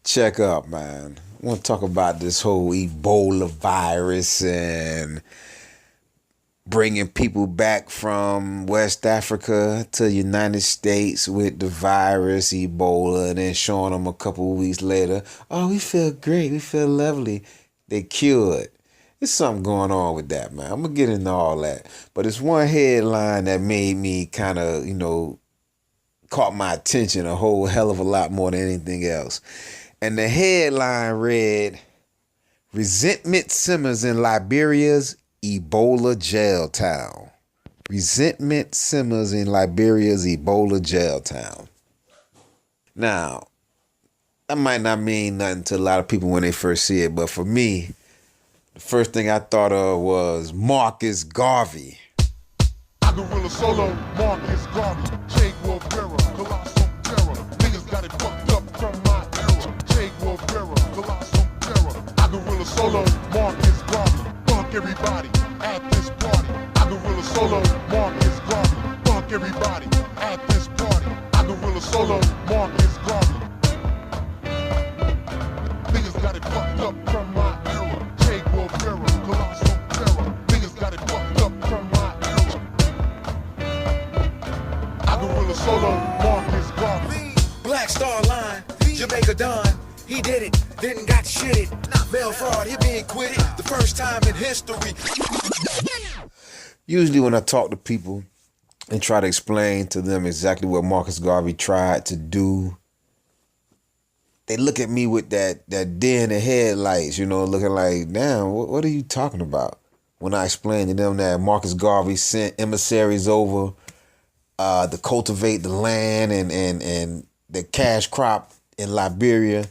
Check up, man. I want to talk about this whole Ebola virus and bringing people back from West Africa to the United States with the virus, Ebola, and then showing them a couple of weeks later, oh, we feel great, we feel lovely. They cured. There's something going on with that, man. I'm going to get into all that. But it's one headline that made me kind of, caught my attention a whole hell of a lot more than anything else. And the headline read, Resentment simmers in Liberia's Ebola jail town. Resentment simmers in Liberia's Ebola jail town. Now, that might not mean nothing to a lot of people when they first see it, but for me, the first thing I thought of was Marcus Garvey. I gorilla solo, Marcus Garvey, Che Guevara, Colossus terror. Niggas got it fucked up from my era. Che Guevara, Colossus terror. I gorilla solo, Marcus Garvey, fuck everybody at this party. I gorilla solo, Marcus Garvey, fuck everybody at this party. I gorilla solo, Marcus Garvey. Niggas got it fucked up from my era. Che Guevara, Colossus terror. Niggas got it fucked up from my era. I gorilla solo, Marcus Garvey. Black Star Line, Jamaica Don, he did it, then got shitted. Mail fraud, he being quitted, the first time in history. Usually when I talk to people and try to explain to them exactly what Marcus Garvey tried to do, they look at me with that deer in the headlights, looking like, damn, what are you talking about? When I explain to them that Marcus Garvey sent emissaries over to cultivate the land and the cash crop in Liberia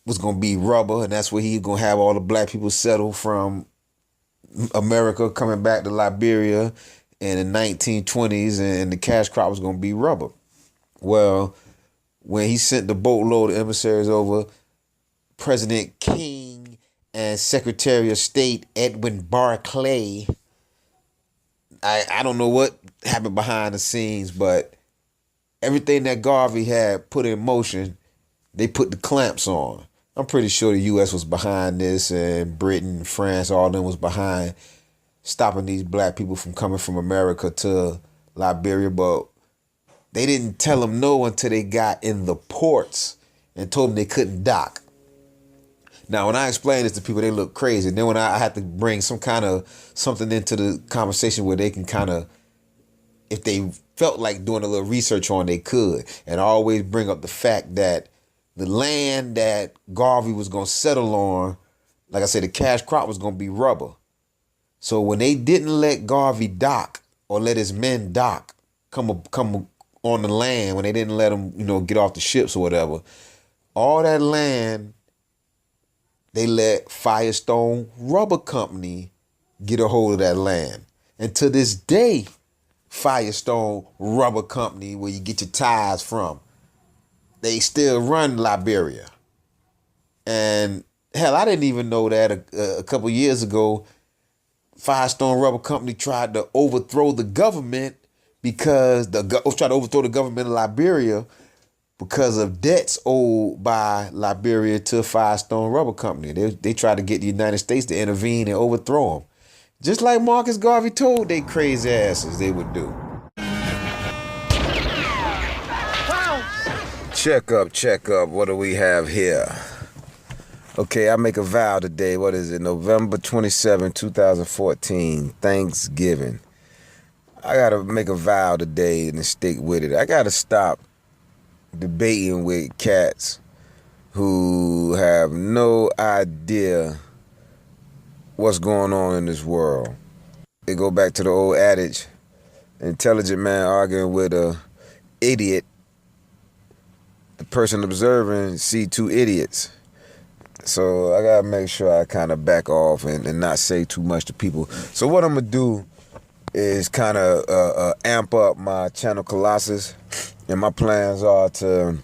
was going to be rubber, and that's where he's going to have all the black people settle from America coming back to Liberia in the 1920s, and the cash crop was going to be rubber. Well, when he sent the boatload of emissaries over, President King and Secretary of State Edwin Barclay, I don't know what happened behind the scenes, but everything that Garvey had put in motion, they put the clamps on. I'm pretty sure the U.S. was behind this, and Britain, France, all of them was behind stopping these black people from coming from America to Liberia, but they didn't tell them no until they got in the ports and told them they couldn't dock. Now, when I explain this to people, they look crazy. And then when I had to bring something into the conversation where they can kind of, if they felt like doing a little research on, they could. And I always bring up the fact that the land that Garvey was going to settle on, like I said, the cash crop was going to be rubber. So when they didn't let Garvey dock or let his men dock, come on the land, when they didn't let them, get off the ships or whatever, all that land, they let Firestone Rubber Company get a hold of that land. And to this day, Firestone Rubber Company, where you get your tires from, they still run Liberia. And hell, I didn't even know that a couple years ago, Firestone Rubber Company tried to overthrow the government because tried to overthrow the government of Liberia because of debts owed by Liberia to Firestone Rubber Company. They tried to get the United States to intervene and overthrow them. Just like Marcus Garvey told they crazy asses they would do. Check up. What do we have here? Okay, I make a vow today. What is it? November 27, 2014, Thanksgiving. I got to make a vow today and stick with it. I got to stop debating with cats who have no idea what's going on in this world. They go back to the old adage, intelligent man arguing with a idiot. The person observing see two idiots. So I gotta make sure I kind of back off and not say too much to people. So what I'm gonna do is kind of amp up my channel Colossus, and my plans are to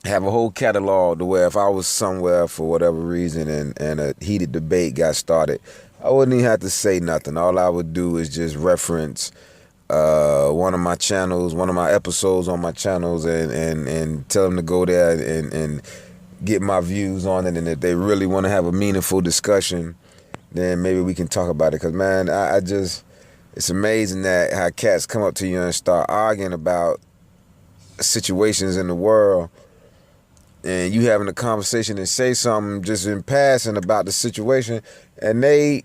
have a whole catalog to where if I was somewhere for whatever reason and a heated debate got started, I wouldn't even have to say nothing. All I would do is just reference one of my channels, one of my episodes on my channels, and tell them to go there and get my views on it, and if they really want to have a meaningful discussion, then maybe we can talk about it. Because, man, I just, it's amazing that how cats come up to you and start arguing about situations in the world, and you having a conversation and say something just in passing about the situation, and they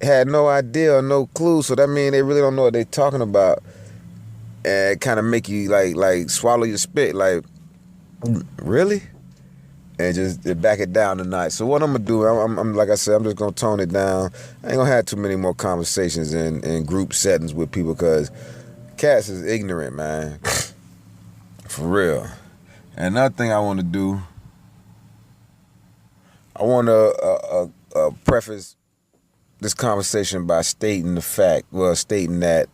had no idea or no clue. So that means they really don't know what they're talking about, and it kind of make you like swallow your spit, like, really? And just back it down tonight. So what I'm gonna do, I'm like I said, I'm just gonna tone it down. I ain't gonna have too many more conversations in group settings with people, because cats is ignorant, man. For real. And another thing I want to do, I want to preface this conversation by stating that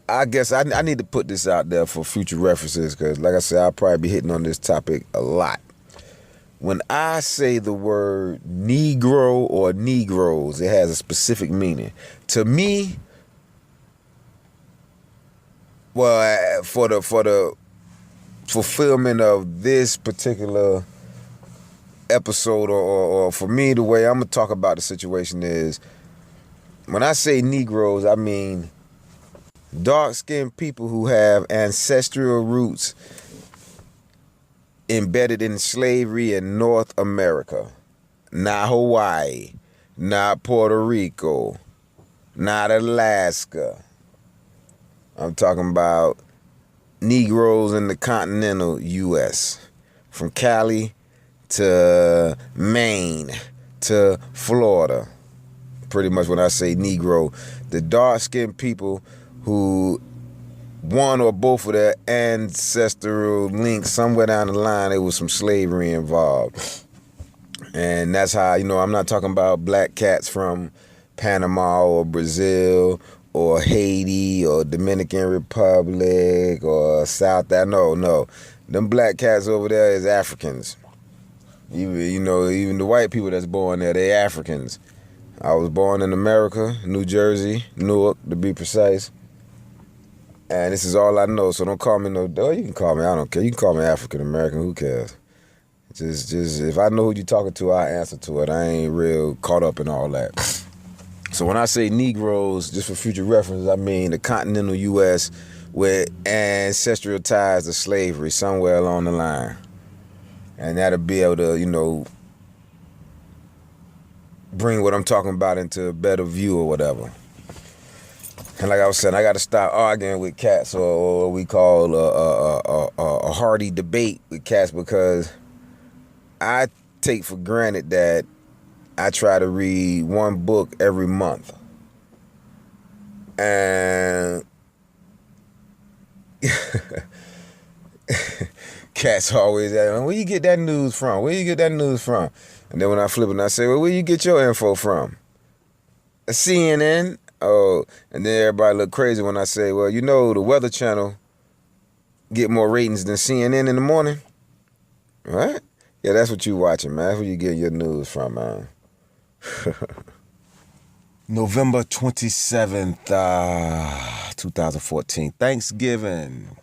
I guess I need to put this out there for future references, because, like I said, I'll probably be hitting on this topic a lot. When I say the word Negro or Negroes, it has a specific meaning. To me, well, for the fulfillment of this particular episode, or for me, the way I'm gonna talk about the situation is, when I say Negroes, I mean dark-skinned people who have ancestral roots embedded in slavery in North America. Not Hawaii, not Puerto Rico, not Alaska. I'm talking about Negroes in the continental U.S. From Cali to Maine to Florida. Pretty much when I say Negro, the dark-skinned people who one or both of their ancestral links, somewhere down the line, there was some slavery involved. And that's how, I'm not talking about black cats from Panama or Brazil or Haiti or Dominican Republic or South. No. Them black cats over there is Africans. Even the white people that's born there, they Africans. I was born in America, New Jersey, Newark to be precise. And this is all I know, so don't call me you can call me, I don't care. You can call me African American, who cares? Just if I know who you're talking to, I answer to it. I ain't real caught up in all that. So when I say Negroes, just for future reference, I mean the continental U.S. with ancestral ties to slavery somewhere along the line. And that'll be able to, bring what I'm talking about into a better view or whatever. And like I was saying, I got to stop arguing with cats, or what we call a hearty debate with cats, because I take for granted that I try to read one book every month. And cats always ask, where you get that news from? And then when I flip it and I say, well, where you get your info from? CNN. Oh, and then everybody look crazy when I say, well, the Weather Channel get more ratings than CNN in the morning. What? Yeah, that's what you watching, man. That's where you get your news from, man. November 27th, 2014, Thanksgiving.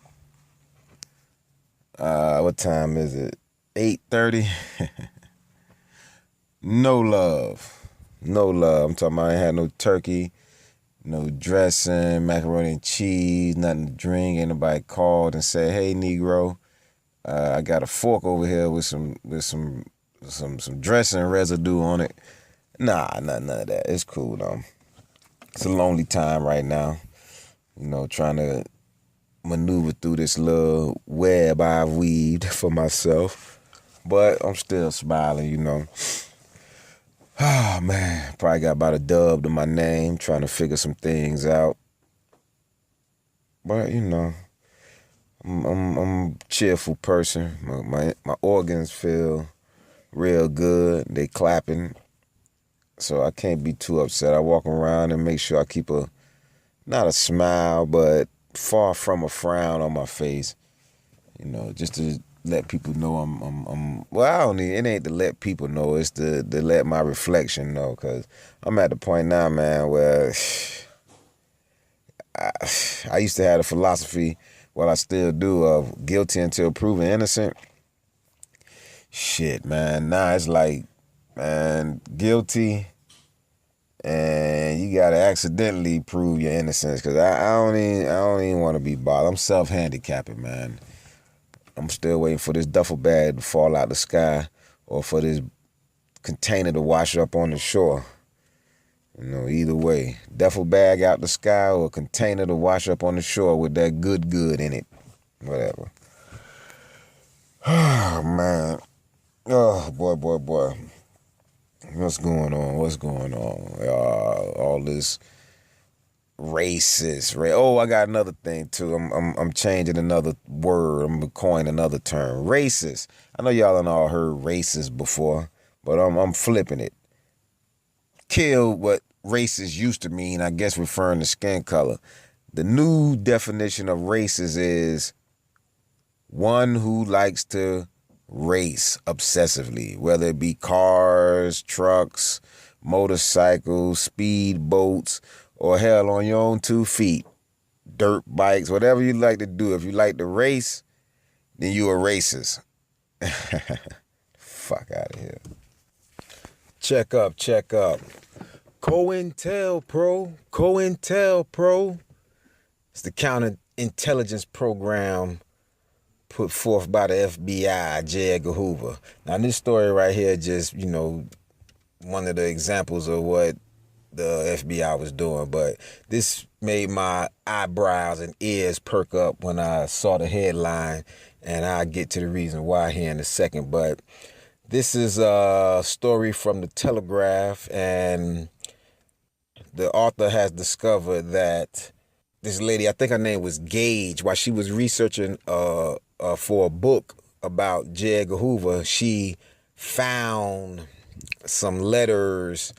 What time is it? 8:30. No love. I'm talking about I ain't had no turkey, no dressing, macaroni and cheese, nothing to drink. Ain't nobody called and said, hey, Negro, I got a fork over here with some dressing residue on it. Nah, none of that. It's cool though. It's a lonely time right now. Trying to maneuver through this little web I've weaved for myself. But I'm still smiling, Oh, man. Probably got about a dub to my name, trying to figure some things out. But, I'm a cheerful person. My organs feel real good. They clapping. So I can't be too upset. I walk around and make sure I keep not a smile, but far from a frown on my face. Just to let people know it ain't to let people know, it's to let my reflection know, because I'm at the point now, man, where I used to have a philosophy, well, I still do, of guilty until proven innocent. Shit, man. Nah, it's like, man, guilty, and you gotta accidentally prove your innocence. Cause I don't even want to be bothered. I'm self-handicapped, man. I'm still waiting for this duffel bag to fall out the sky, or for this container to wash up on the shore. You know, either way, duffel bag out the sky or container to wash up on the shore with that good in it. Whatever. Oh, man. Oh, boy. What's going on? All this racist. Oh, I got another thing too. I'm changing another word. I'm coining another term. Racist. I know y'all done all heard racist before, but I'm flipping it. Kill what racist used to mean, I guess referring to skin color. The new definition of racist is one who likes to race obsessively, whether it be cars, trucks, motorcycles, speed boats, or hell, on your own 2 feet, dirt bikes, whatever you like to do. If you like to race, then you a racist. Fuck out of here. Check up. COINTELPRO. It's the counterintelligence program put forth by the FBI, J. Edgar Hoover. Now, this story right here just, one of the examples of what the FBI was doing, but this made my eyebrows and ears perk up when I saw the headline, and I'll get to the reason why here in a second. But this is a story from the Telegraph, and the author has discovered that this lady, I think her name was Gage, while she was researching for a book about J. Edgar Hoover, she found some letters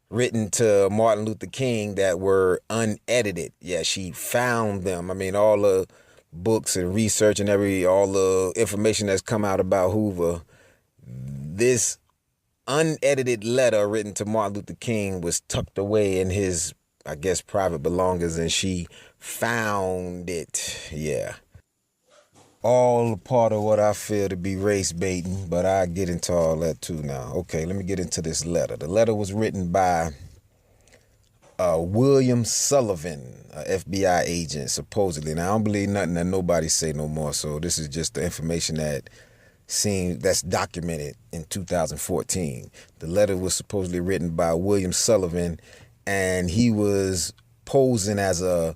written to Martin Luther King that were unedited. Yeah, she found them. I mean, all the books and research and all the information that's come out about Hoover, this unedited letter written to Martin Luther King was tucked away in his, I guess, private belongings, and she found it. Yeah. All part of what I feel to be race baiting, but I get into all that too now. Okay, let me get into this letter. The letter was written by William Sullivan, a FBI agent, supposedly. Now, I don't believe nothing that nobody say no more, so this is just the information that's documented in 2014. The letter was supposedly written by William Sullivan, and he was posing as a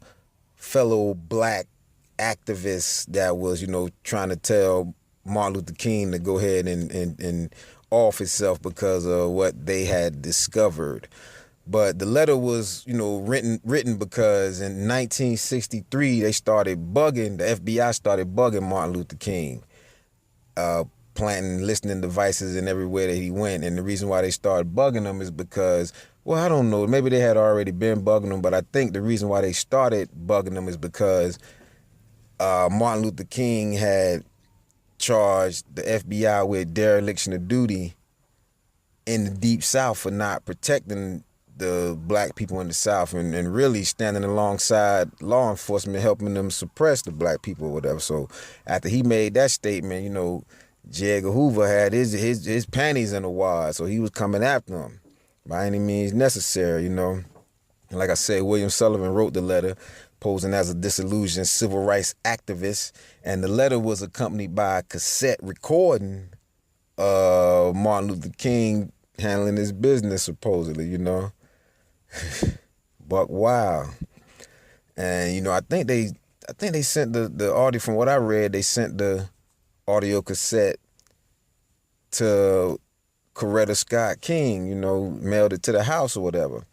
fellow black activist that was, trying to tell Martin Luther King to go ahead and off himself because of what they had discovered. But the letter was, written because in 1963 the FBI started bugging Martin Luther King, planting listening devices in everywhere that he went. And the reason why they started bugging him is because, well, I don't know, maybe they had already been bugging him, but I think the reason why they started bugging him is because Martin Luther King had charged the FBI with dereliction of duty in the Deep South for not protecting the black people in the South and really standing alongside law enforcement, helping them suppress the black people or whatever. So after he made that statement, J. Edgar Hoover had his panties in a wad, so he was coming after him by any means necessary, And like I said, William Sullivan wrote the letter, posing as a disillusioned civil rights activist, and the letter was accompanied by a cassette recording of Martin Luther King handling his business, supposedly, Buck wild. And I think they sent the audio. From what I read, they sent the audio cassette to Coretta Scott King, mailed it to the house or whatever.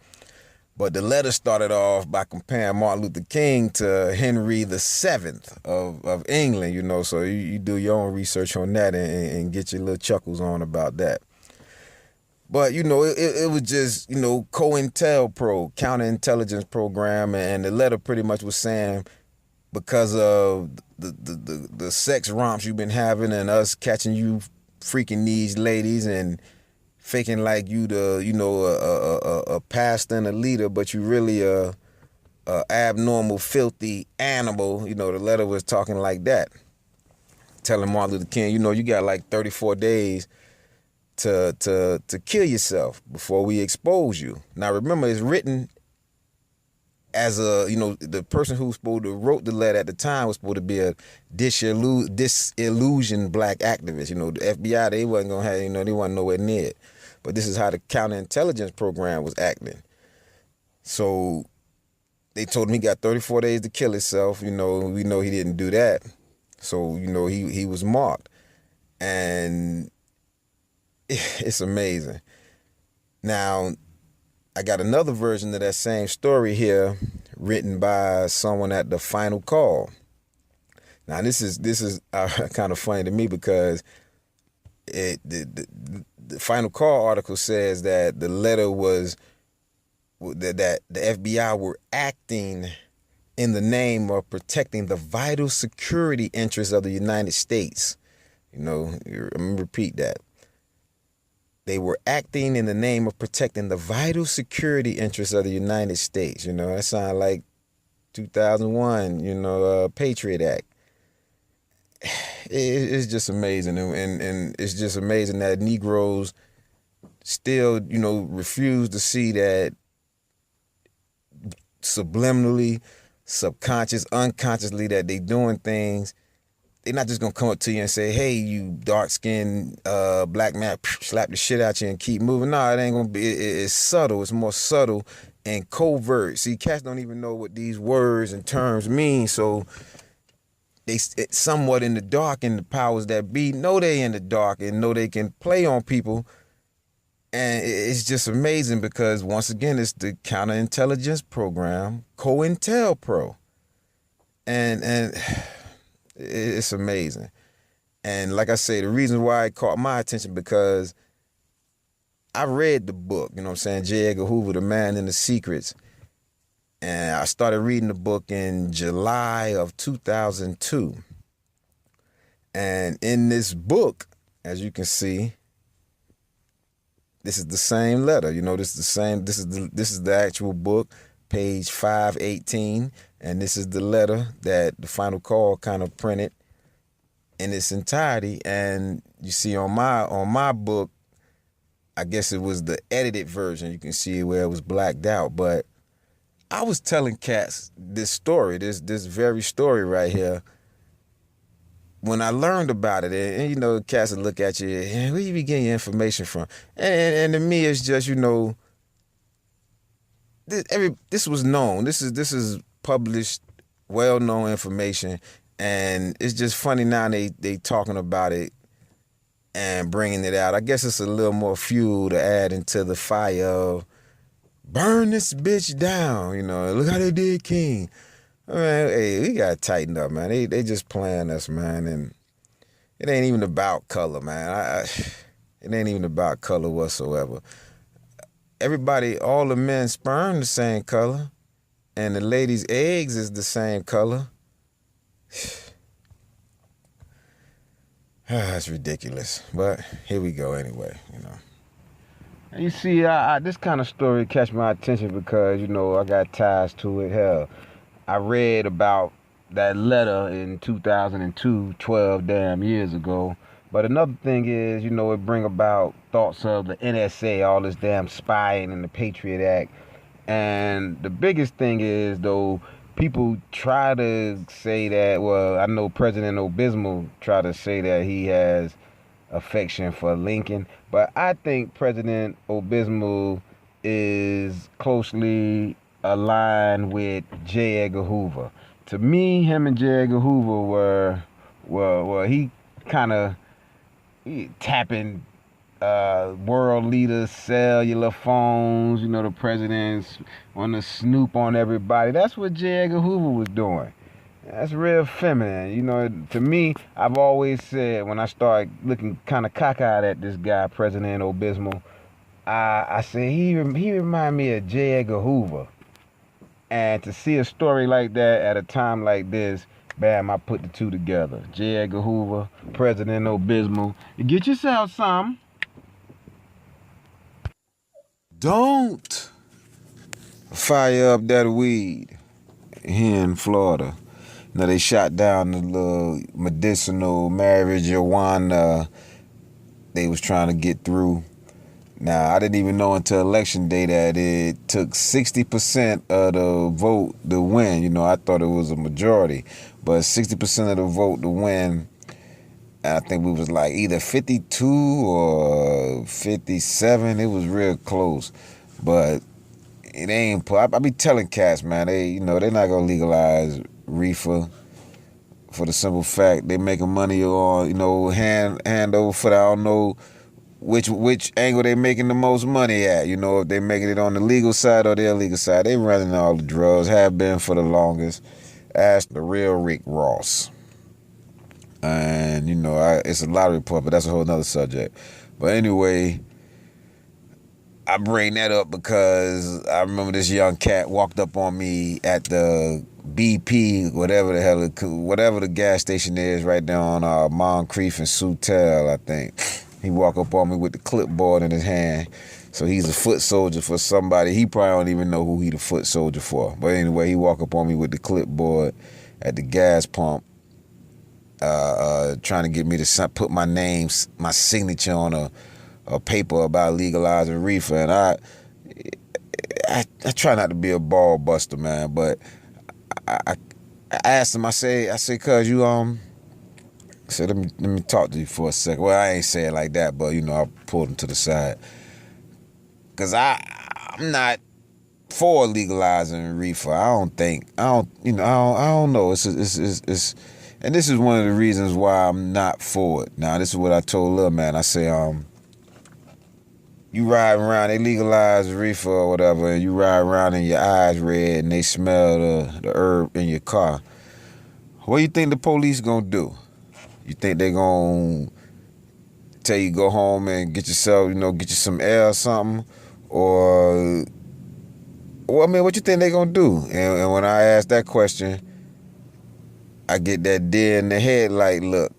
But the letter started off by comparing Martin Luther King to Henry VII of England, so you do your own research on that and get your little chuckles on about that. But, it was just, COINTELPRO, counterintelligence program, and the letter pretty much was saying because of the sex romps you've been having and us catching you freaking these ladies and faking like you a pastor and a leader, but you really a abnormal, filthy animal. The letter was talking like that. telling Martin Luther King, you got like 34 days to kill yourself before we expose you. Now remember, it's written as the person who's supposed to wrote the letter at the time was supposed to be a disillusioned black activist. The FBI, they wasn't gonna have, they wasn't nowhere near it. But this is how the counterintelligence program was acting. So they told him he got 34 days to kill himself. We know he didn't do that. So, he was marked. And it's amazing. Now, I got another version of that same story here written by someone at the Final Call. Now, this is kind of funny to me because the Final Call article says that the letter was that the FBI were acting in the name of protecting the vital security interests of the United States. I'm gonna repeat that. They were acting in the name of protecting the vital security interests of the United States. That sounds like 2001, Patriot Act. It's just amazing. And it's just amazing that Negroes still, refuse to see that subliminally, unconsciously, that they doing things. They're not just gonna come up to you and say, "Hey, you dark-skinned black man," slap the shit out you and keep moving. No, it ain't gonna be. It's subtle. It's more subtle and covert. See, cats don't even know what these words and terms mean, so it's somewhat in the dark. And the powers that be know they in the dark and know they can play on people. And it's just amazing because once again, it's the counterintelligence program, COINTELPRO, and it's amazing. And like I say, the reason why it caught my attention because I read the book, J. Edgar Hoover, The Man and the Secrets. And I started reading the book in July of 2002. And in this book, as you can see, this is the same letter. This is the actual book, page 518. And this is the letter that the Final Call kind of printed in its entirety. And you see on my book, I guess it was the edited version. You can see where it was blacked out. But I was telling cats this story, this very story right here, when I learned about it. And cats would look at you, hey, where you be getting your information from? And to me, it's just, this was known. This is published, well-known information, and it's just funny now they talking about it and bringing it out. I guess it's a little more fuel to add into the fire of burn this bitch down. Look how they did King. Man, hey, we gotta tighten up, man. They just playing us, man, and it ain't even about color, man. It ain't even about color whatsoever. Everybody, all the men's sperm the same color. And the ladies' eggs is the same color. That's ridiculous. But here we go anyway, And you see, this kind of story catch my attention because, I got ties to it. Hell, I read about that letter in 2002, 12 damn years ago. But another thing is, it bring about thoughts of the NSA, all this damn spying and the Patriot Act. And the biggest thing is, though, people try to say that, well, I know President Obismo try to say that he has affection for Lincoln, but I think President Obismo is closely aligned with J. Edgar Hoover. To me, him and J. Edgar Hoover were he kind of tapping world leaders' cellular phones, the presidents want to snoop on everybody. That's what J. Edgar Hoover was doing. That's real feminine. To me, I've always said when I start looking kind of cockeyed at this guy, President Obismo, I say he remind me of J. Edgar Hoover. And to see a story like that at a time like this, bam, I put the two together. J. Edgar Hoover, President Obismo. You get yourself some. Don't fire up that weed here in Florida. they shot down the little medicinal marijuana they was trying to get through. Now, I didn't even know until election day that it took 60% of the vote to win. I thought it was a majority, but 60% of the vote to win. And I think we was like either 52 or 57. It was real close, but it ain't. I be telling cats, man, they're not gonna legalize reefer for the simple fact they making money on hand over foot. I don't know which angle they making the most money at. If they making it on the legal side or the illegal side. They running all the drugs, have been for the longest. Ask the real Rick Ross. And it's a lottery report, but that's a whole nother subject. But anyway, I bring that up because I remember this young cat walked up on me at the BP, whatever the gas station is right there on Moncrief and Soutel, I think. He walked up on me with the clipboard in his hand. So he's a foot soldier for somebody. He probably don't even know who he the foot soldier for. But anyway, he walked up on me with the clipboard at the gas pump, trying to get me to put my signature on a paper about legalizing reefer. And I try not to be a ball buster, man, but I asked him, I say, cuz you I said, let me talk to you for a second. Well, I ain't say it like that, but I pulled him to the side. Cause I'm not for legalizing reefer. I don't know. It's and this is one of the reasons why I'm not for it. Now, this is what I told Lil Man. I say, you ride around, they legalize reefer or whatever, and you ride around and your eyes red and they smell the herb in your car. What do you think the police gonna do? You think they gonna tell you go home and get yourself, get you some air or something? Or, well, I mean, what you think they gonna do? And when I ask that question, I get that deer in the headlight look.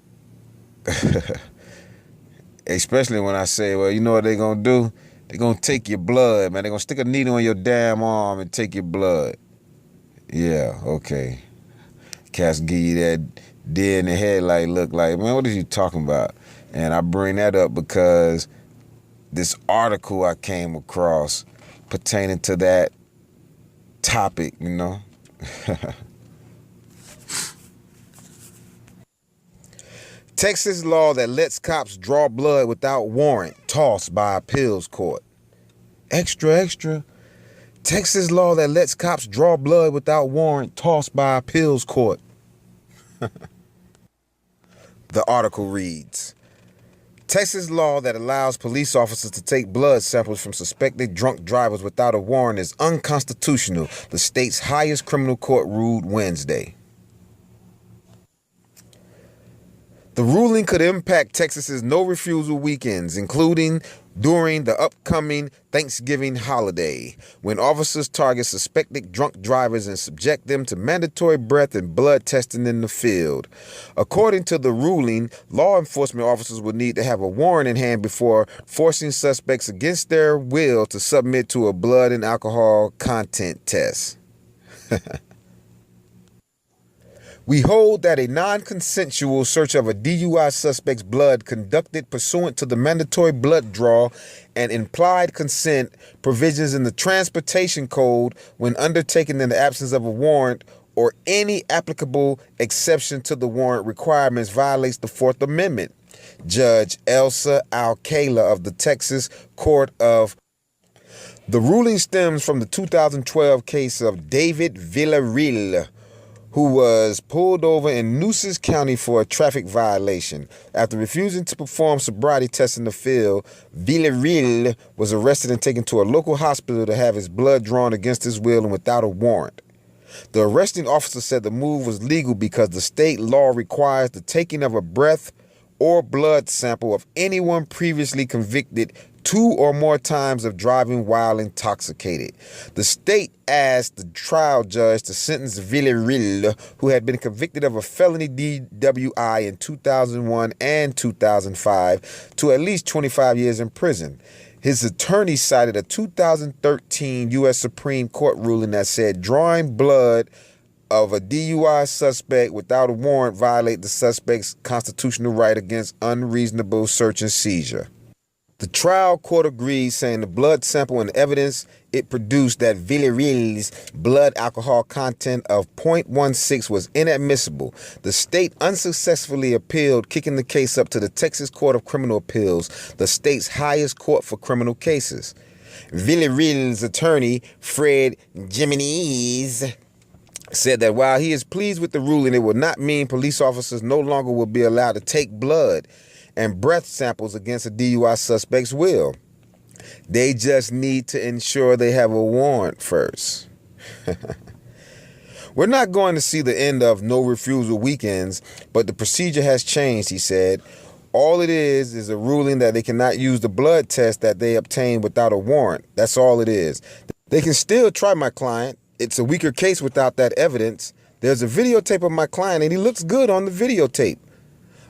Especially when I say, well, you know what they gonna do? They gonna take your blood, man. They gonna stick a needle in your damn arm and take your blood. Yeah, okay. Cats give you that deer in the headlight look like, man, what are you talking about? And I bring that up because this article I came across pertaining to that topic, Texas law that lets cops draw blood without warrant tossed by appeals court. Extra, extra. Texas law that lets cops draw blood without warrant tossed by appeals court. The article reads, Texas law that allows police officers to take blood samples from suspected drunk drivers without a warrant is unconstitutional, the state's highest criminal court ruled Wednesday. The ruling could impact Texas's no-refusal weekends, including during the upcoming Thanksgiving holiday, when officers target suspected drunk drivers and subject them to mandatory breath and blood testing in the field. According to the ruling, law enforcement officers would need to have a warrant in hand before forcing suspects against their will to submit to a blood and alcohol content test. We hold that a non-consensual search of a DUI suspect's blood conducted pursuant to the mandatory blood draw and implied consent provisions in the Transportation Code when undertaken in the absence of a warrant or any applicable exception to the warrant requirements violates the Fourth Amendment. Judge Elsa Alcala of the Texas Court of The ruling stems from the 2012 case of David Villarreal, who was pulled over in Nueces County for a traffic violation. After refusing to perform sobriety tests in the field, Villarreal was arrested and taken to a local hospital to have his blood drawn against his will and without a warrant. The arresting officer said the move was legal because the state law requires the taking of a breath or blood sample of anyone previously convicted 2 or more times of driving while intoxicated. The state asked the trial judge to sentence Villarreal, who had been convicted of a felony DWI in 2001 and 2005, to at least 25 years in prison. His attorney cited a 2013 U.S. Supreme Court ruling that said drawing blood of a DUI suspect without a warrant violate the suspect's constitutional right against unreasonable search and seizure. The trial court agreed, saying the blood sample and evidence it produced that Villarreal's blood alcohol content of 0.16 was inadmissible. The state unsuccessfully appealed, kicking the case up to the Texas Court of Criminal Appeals, the state's highest court for criminal cases. Villarreal's attorney, Fred Jimenez, said that while he is pleased with the ruling, it will not mean police officers no longer will be allowed to take blood and breath samples against a DUI suspect's will. They just need to ensure they have a warrant first. We're not going to see the end of no refusal weekends, but the procedure has changed, he said. All it is a ruling that they cannot use the blood test that they obtained without a warrant. That's all it is. They can still try my client. It's a weaker case without that evidence. There's a videotape of my client, and he looks good on the videotape.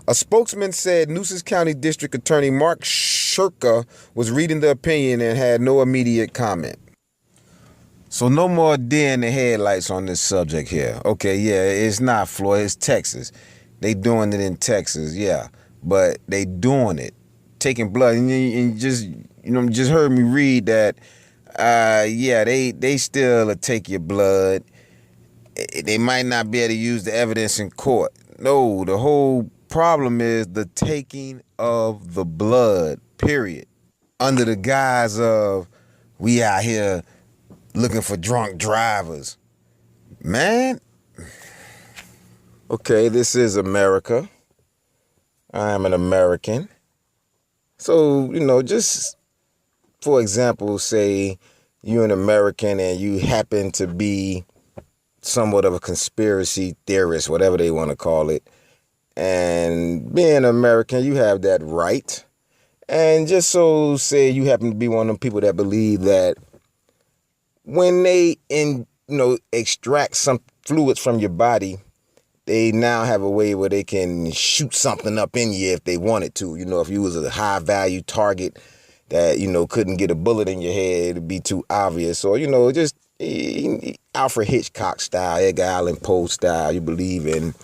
A spokesman said Nueces County District Attorney Mark Shurka was reading the opinion and had no immediate comment. So no more deer in the headlights on this subject here. Okay, yeah, it's not Florida, it's Texas. They doing it in Texas, yeah. But they doing it. Taking blood. And just heard me read that, yeah, they still take your blood. They might not be able to use the evidence in court. No, the whole problem is the taking of the blood, period. Under the guise of we out here looking for drunk drivers. Man, okay, this is America. I am an American. So, just for example, say you're an American and you happen to be somewhat of a conspiracy theorist, whatever they want to call it. And being American, you have that right. And just so say you happen to be one of them people that believe that when they extract some fluids from your body, they now have a way where they can shoot something up in you if they wanted to. If you was a high value target that, couldn't get a bullet in your head, it'd be too obvious. Or, just Alfred Hitchcock style, Edgar Allan Poe style, you believe in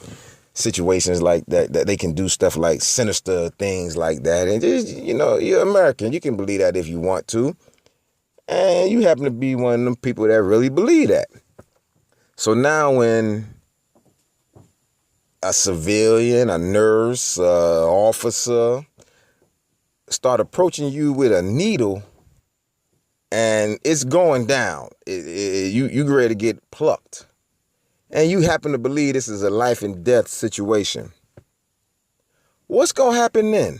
situations like that they can do stuff like sinister things like that. And just, you're American. You can believe that if you want to. And you happen to be one of them people that really believe that. So now when a civilian, a nurse, officer start approaching you with a needle and it's going down, you ready to get plucked, and you happen to believe this is a life and death situation, what's going to happen then?